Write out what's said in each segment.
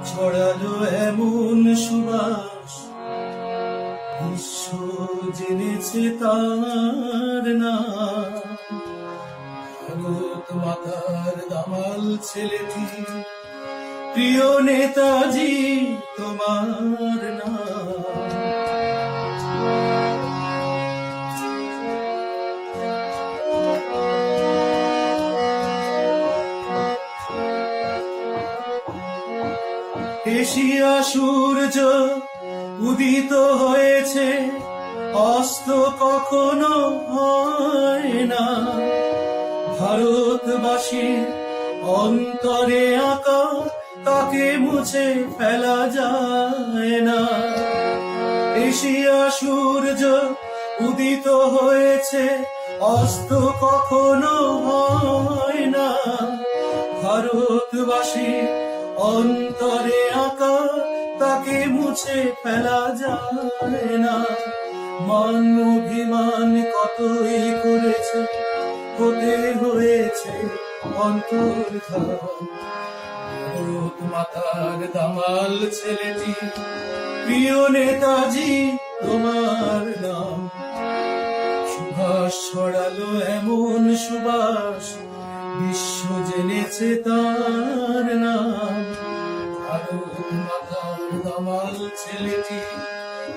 ছড়ালো এমন সুবাস, বিশ্ব জেনেছে তার নাম। ভারত মাতার দামাল ছেলেটি, প্রিয় নেতাজি তোমার নাম। এশিয়া সূর্য উদিত হয়েছে, অস্ত কখনো হয় না। ভারতবাসীর অন্তরে আঁকা তাকে মুছে ফেলা যায় না। এশিয়া সূর্য উদিত হয়েছে, অস্ত কখনো হয় না। ভারতবাসীর অন্তরে আঁকা তাকে মুছে ফেলা যায় না। মান অভিমান কতই করেছে, হতে হয়েছে অন্তর্ধান। ভারত মাতার দামাল ছেলেটি, প্রিয় নেতাজি তোমার নাম। সুভাষ ছড়ালো এমন সুবাস, বিশ্ব জেনেছে তার নাম। ভারত মাতার দামাল ছেলেটি,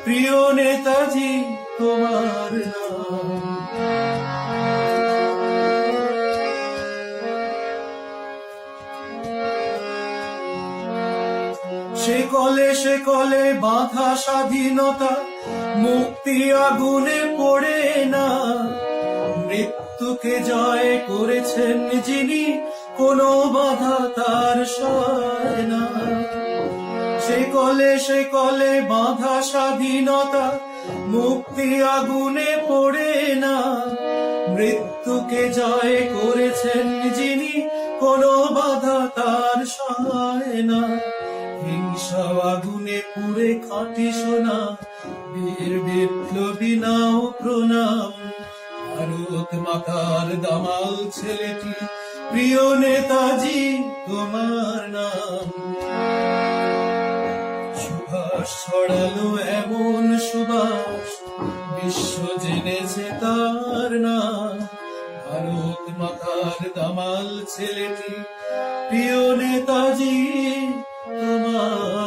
প্রিয় নেতাজি তোমার নাম। সে কলে বাঁধা স্বাধীনতা, মুক্তি আগুনে পড়ে না। মৃত্যুকে জয় করেছেন যিনি, কোনো বাধা তার সয় না। সে কলে বাঁধা স্বাধীনতা, মুক্তি আগুনে পড়ে না। মৃত্যুকে জয় করেছেন যিনি, কোনো বাধা তার সয় না। হিংসা আগুনে পুড়ে খাঁটি সোনা, বীর বিপ্লবী নাও প্রণাম। ভারত মাতার দামাল ছেলেটি, প্রিয় নেতাজি তোমার নাম। সুভাষ ছড়ালো এমন সুবাস, বিশ্ব জেনেছে তার নাম। ভারত মাতার দামাল ছেলেটি, প্রিয় নেতাজি তোমার